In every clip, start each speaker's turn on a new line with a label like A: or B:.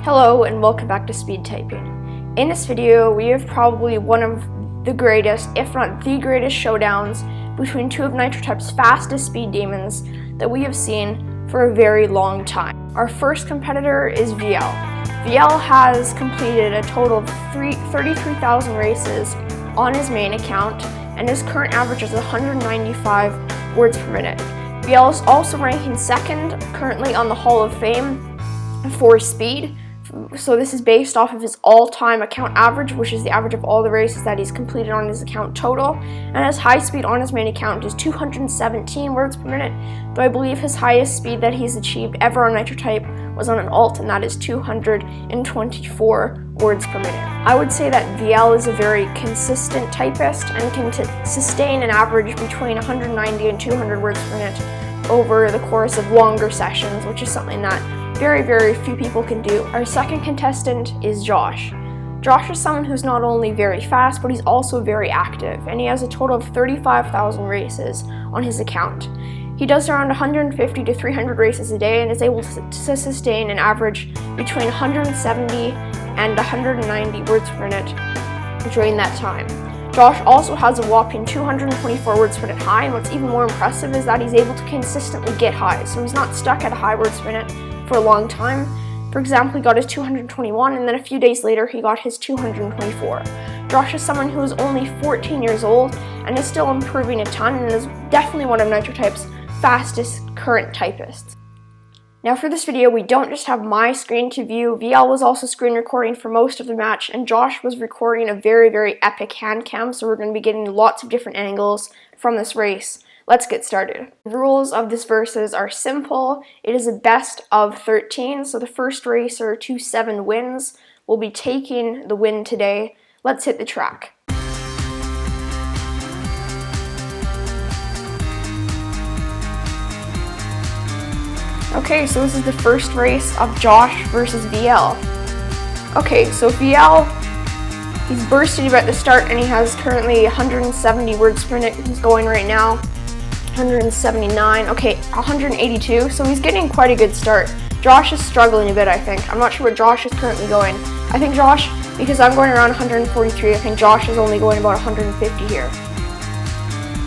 A: Hello and welcome back to Speed Typing. In this video, we have probably one of the greatest, if not the greatest, showdowns between two of Nitro Type's fastest speed demons that we have seen for a very long time. Our first competitor is Vielle. Vielle has completed a total of 33,000 races on his main account, and his current average is 195 words per minute. Vielle is also ranking second currently on the Hall of Fame for speed. So this is based off of his all-time account average, which is the average of all the races that he's completed on his account total. And his high speed on his main account is 217 words per minute, though I believe his highest speed that he's achieved ever on Nitro Type was on an alt, and that is 224 words per minute. I would say that Vielle is a very consistent typist and can sustain an average between 190 and 200 words per minute over the course of longer sessions, which is something that very few people can do. Our second contestant is Josh. Josh is someone who's not only very fast, but he's also very active, and he has a total of 35,000 races on his account. He does around 150 to 300 races a day and is able to sustain an average between 170 and 190 words per minute during that time. Josh also has a whopping 224 words per minute high, and what's even more impressive is that he's able to consistently get highs, so he's not stuck at a high words per minute for a long time. For example, he got his 221, and then a few days later he got his 224. Josh is someone who is only 14 years old and is still improving a ton, and is definitely one of Nitro Type's fastest current typists. Now for this video, we don't just have my screen to view. Vielle was also screen recording for most of the match, and Josh was recording a very epic hand cam, so we're going to be getting lots of different angles from this race. Let's get started. The rules of this versus are simple. It is a best of 13, so the first racer to 7 wins will be taking the win today. Let's hit the track. Okay, so this is the first race of Josh versus Vielle. Okay, so Vielle, he's bursting at the start, and he has currently 170 words per minute. He's going right now. 179, okay, 182, so he's getting quite a good start. Josh is struggling a bit, I think. I'm not sure what Josh is currently going. I think Josh, because I'm going around 143, I think Josh is only going about 150 here.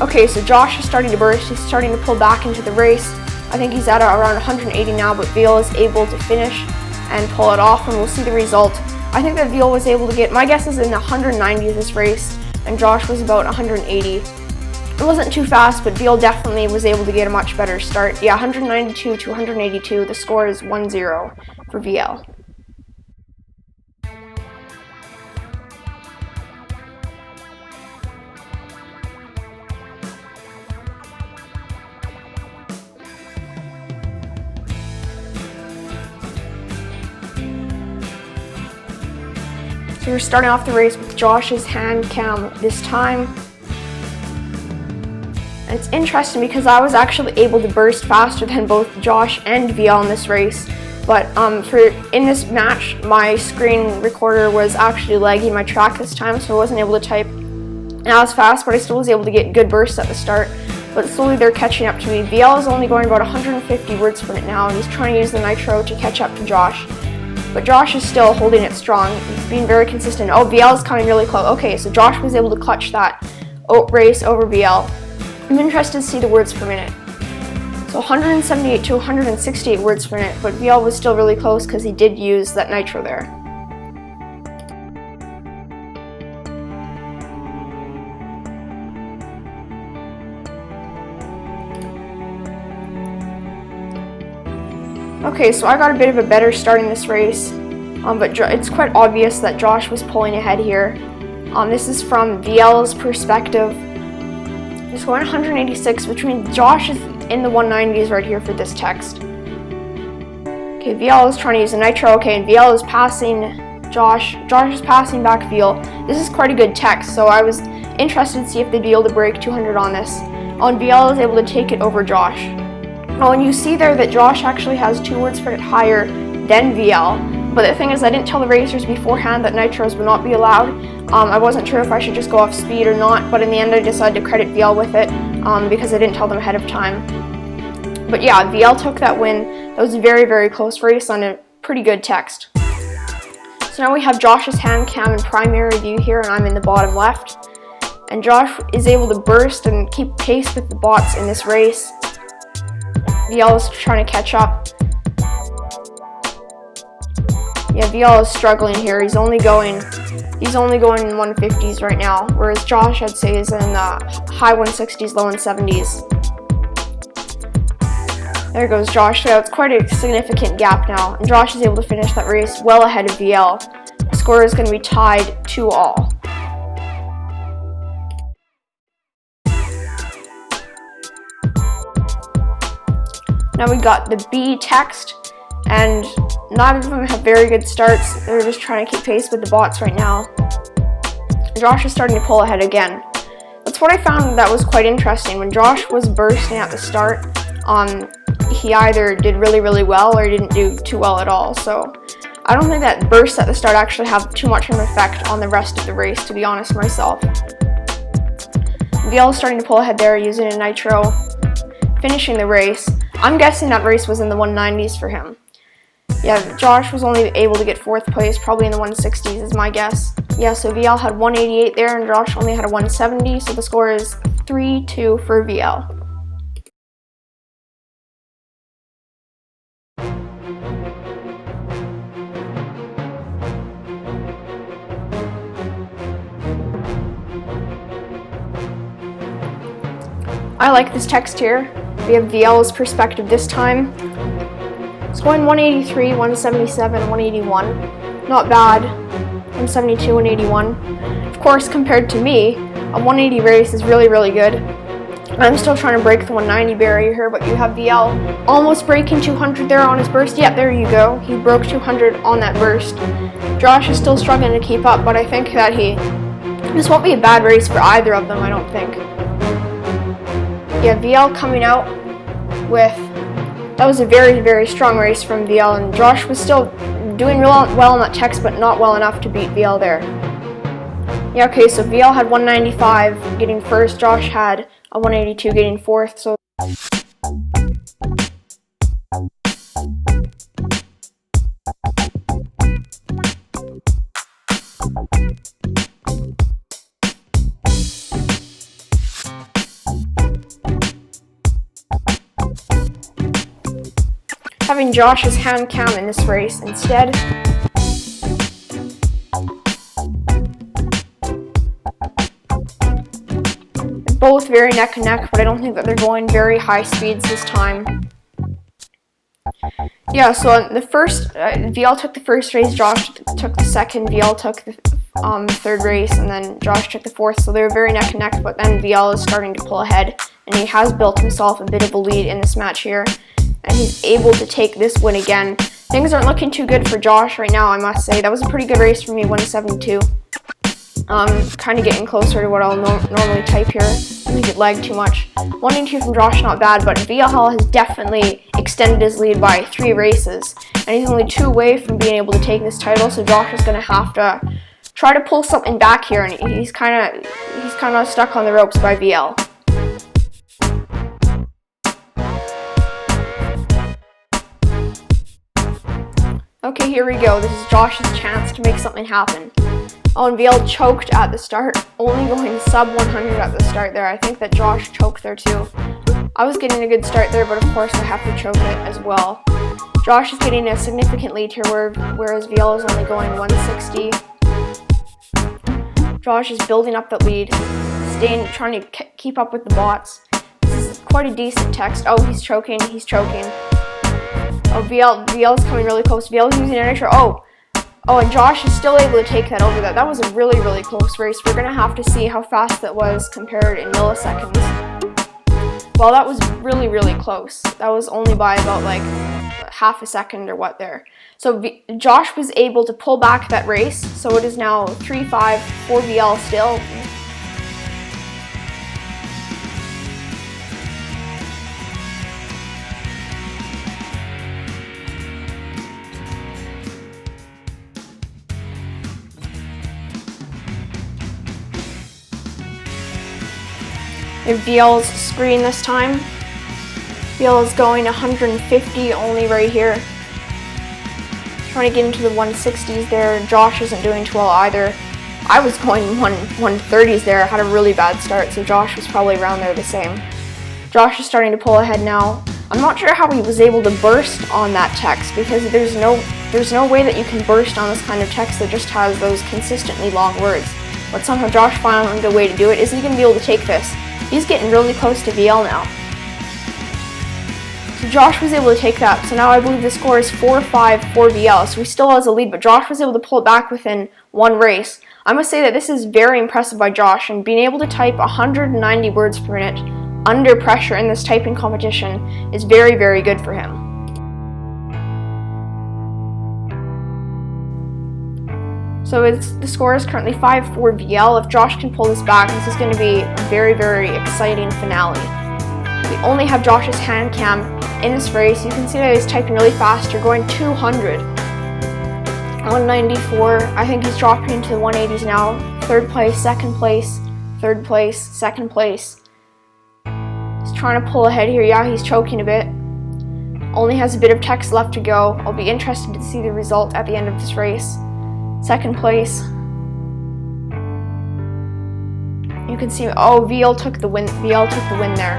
A: Okay, so Josh is starting to burst. He's starting to pull back into the race. I think he's at around 180 now, but Vielle is able to finish and pull it off, and we'll see the result. I think that Vielle was able to get, my guess is in the 190s this race, and Josh was about 180. It wasn't too fast, but Vielle definitely was able to get a much better start. Yeah, 192 to 182. The score is 1-0 for Vielle. So we're starting off the race with Josh's hand cam this time. And it's interesting because I was actually able to burst faster than both Josh and Vielle in this race, but in this match, my screen recorder was actually lagging my track this time, so I wasn't able to type as fast, but I still was able to get good bursts at the start. But slowly they're catching up to me. Vielle is only going about 150 words per minute now, and he's trying to use the Nitro to catch up to Josh. But Josh is still holding it strong, being very consistent. Oh, Vielle is coming really close. Okay, so Josh was able to clutch that race over Vielle. I'm interested to see the words per minute. So 178 to 168 words per minute, but Vielle was still really close because he did use that Nitro there. Okay, so I got a bit of a better start in this race, but it's quite obvious that Josh was pulling ahead here. This is from Vielle's perspective. He's going 186, which means Josh is in the 190s right here for this text. Okay, Vielle is trying to use a Nitro. Okay, and Vielle is passing Josh. Josh is passing back Vielle. This is quite a good text, so I was interested to see if they'd be able to break 200 on this. And Vielle is able to take it over Josh. Oh, and you see there that Josh actually has 2 words per minute higher than Vielle. But the thing is, I didn't tell the racers beforehand that Nitros would not be allowed. I wasn't sure if I should just go off speed or not, but in the end I decided to credit Vielle with it because I didn't tell them ahead of time. But yeah, Vielle took that win. That was a very, very close race on a pretty good text. So now we have Josh's hand cam in primary view here, and I'm in the bottom left. And Josh is able to burst and keep pace with the bots in this race. Vielle is trying to catch up. Yeah, Vielle is struggling here. He's only going in 150s right now, whereas Josh, I'd say, is in the high 160s, low 170s. There goes Josh. So it's quite a significant gap now, and Josh is able to finish that race well ahead of Vielle. The score is going to be tied 2-all. Now we got the B text, and neither of them have very good starts. They're just trying to keep pace with the bots right now. Josh is starting to pull ahead again. That's what I found that was quite interesting. When Josh was bursting at the start, he either did really, really well or didn't do too well at all. So I don't think that bursts at the start actually have too much of an effect on the rest of the race, to be honest myself. Vielle is starting to pull ahead there using a Nitro, finishing the race. I'm guessing that race was in the 190s for him. Yeah, Josh was only able to get 4th place, probably in the 160s is my guess. Yeah, so Vielle had 188 there and Josh only had a 170, so the score is 3-2 for Vielle. I like this text here. We have Vielle's perspective this time. It's going 183, 177, 181. Not bad. 172, 181. Of course, compared to me, a 180 race is really, really good. I'm still trying to break the 190 barrier here, but you have Vielle almost breaking 200 there on his burst. Yep, there you go. He broke 200 on that burst. Josh is still struggling to keep up, but I think that this won't be a bad race for either of them, I don't think. Yeah, Vielle coming out with, that was a very, very strong race from Vielle, and Josh was still doing well on that text, but not well enough to beat Vielle there. Yeah, okay, so Vielle had 195 getting first, Josh had a 182 getting 4th, so having Josh's hand cam in this race instead. They're both very neck and neck, but I don't think that they're going very high speeds this time. Yeah, so the first, Vielle took the first race, Josh took the second, Vielle took the third race, and then Josh took the 4th, so they were very neck and neck, but then Vielle is starting to pull ahead, and he has built himself a bit of a lead in this match here. And he's able to take this win again. Things aren't looking too good for Josh right now, I must say. That was a pretty good race for me, 172. Kind of getting closer to what I'll normally type here. I think it lagged too much. 182 from Josh, not bad, but Vielle has definitely extended his lead by 3 races. And he's only 2 away from being able to take this title, so Josh is going to have to try to pull something back here, and he's kind of stuck on the ropes by Vielle. Okay, here we go. This is Josh's chance to make something happen. Oh, and Vielle choked at the start, only going sub 100 at the start there. I think that Josh choked there too. I was getting a good start there, but of course I have to choke it as well. Josh is getting a significant lead here, whereas Vielle is only going 160. Josh is building up that lead, trying to keep up with the bots. This is quite a decent text. Oh, he's choking, he's choking. Oh, Vielle's coming really close. Vielle's using a Nitro. Oh, and Josh is still able to take that over that. That was a really, really close race. We're going to have to see how fast that was compared in milliseconds. Well, that was really, really close. That was only by about like half a second or what there. So Josh was able to pull back that race. So it is now 3-5 for Vielle still. Vielle's screen this time. Vielle is going 150 only right here. trying to get into the 160s there. Josh isn't doing too well either. I was going 130s there. I had a really bad start, so Josh was probably around there the same. Josh is starting to pull ahead now. I'm not sure how he was able to burst on that text, because there's no way that you can burst on this kind of text that just has those consistently long words. But somehow Josh found a way to do it. Is he going to be able to take this? He's getting really close to Vielle now. So Josh was able to take that. So now I believe the score is 4-5 for Vielle. So he still has a lead, but Josh was able to pull it back within one race. I must say that this is very impressive by Josh, and being able to type 190 words per minute under pressure in this typing competition is very, very good for him. So the score is currently 5 for Vielle. If Josh can pull this back, this is going to be a very, very exciting finale. We only have Josh's hand cam in this race. You can see that he's typing really fast. You're going 200. 194. I think he's dropping into the 180s now. Third place, second place, third place, second place. He's trying to pull ahead here. Yeah, he's choking a bit. Only has a bit of text left to go. I'll be interested to see the result at the end of this race. Second place. You can see, oh, Vielle took the win. Vielle took the win there.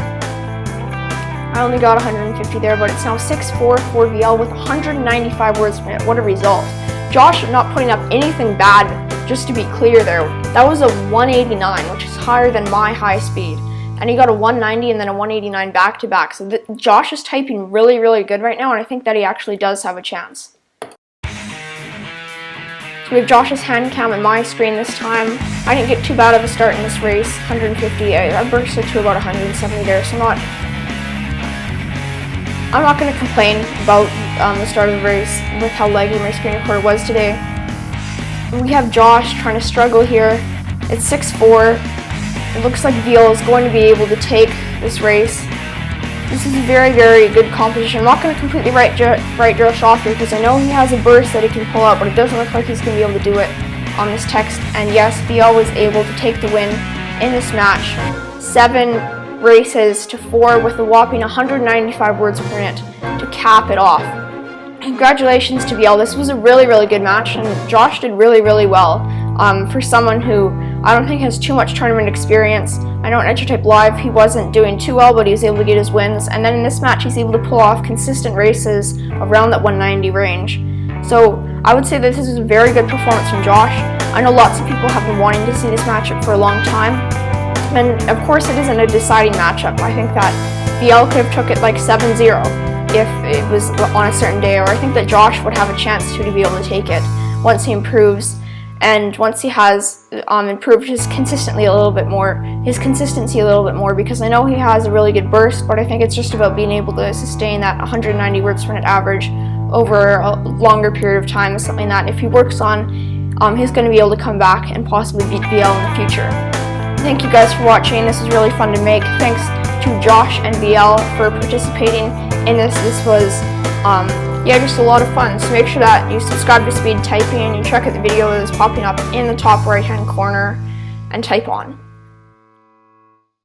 A: I only got 150 there, but it's now 6-4 for Vielle with 195 words per minute. What a result. Josh not putting up anything bad, just to be clear there. That was a 189, which is higher than my high speed. And he got a 190 and then a 189 back-to-back. So Josh is typing really, really good right now, and I think that he actually does have a chance. So we have Josh's hand cam on my screen this time. I didn't get too bad of a start in this race. 150, I bursted to about 170 there, so I'm not going to complain about the start of the race with how laggy my screen recorder was today. We have Josh trying to struggle here. It's 6-4. It looks like Vielle is going to be able to take this race. This is a very, very good competition. I'm not going to completely write Josh off here, because I know he has a burst that he can pull out, but it doesn't look like he's going to be able to do it on this text. And yes, Vielle was able to take the win in this match. 7 races to 4 with a whopping 195 words per minute to cap it off. Congratulations to Vielle. This was a really, really good match, and Josh did really, really well. For someone who I don't think has too much tournament experience. I know in Nitro Type Live he wasn't doing too well, but he was able to get his wins, and then in this match he's able to pull off consistent races around that 190 range. So I would say that this is a very good performance from Josh. I know lots of people have been wanting to see this matchup for a long time. And of course it isn't a deciding matchup. I think that Vielle could have took it like 7-0 if it was on a certain day, or I think that Josh would have a chance to be able to take it once he improves, and once he has improved his consistency a little bit more, because I know he has a really good burst, but I think it's just about being able to sustain that 190 words per minute average over a longer period of time. Is something that if he works on, he's going to be able to come back and possibly beat Vielle in the future. Thank you guys for watching. This was really fun to make. Thanks to Josh and Vielle for participating in this. This was just a lot of fun. So make sure that you subscribe to Speed Typing and you check out the video that is popping up in the top right hand corner and type on.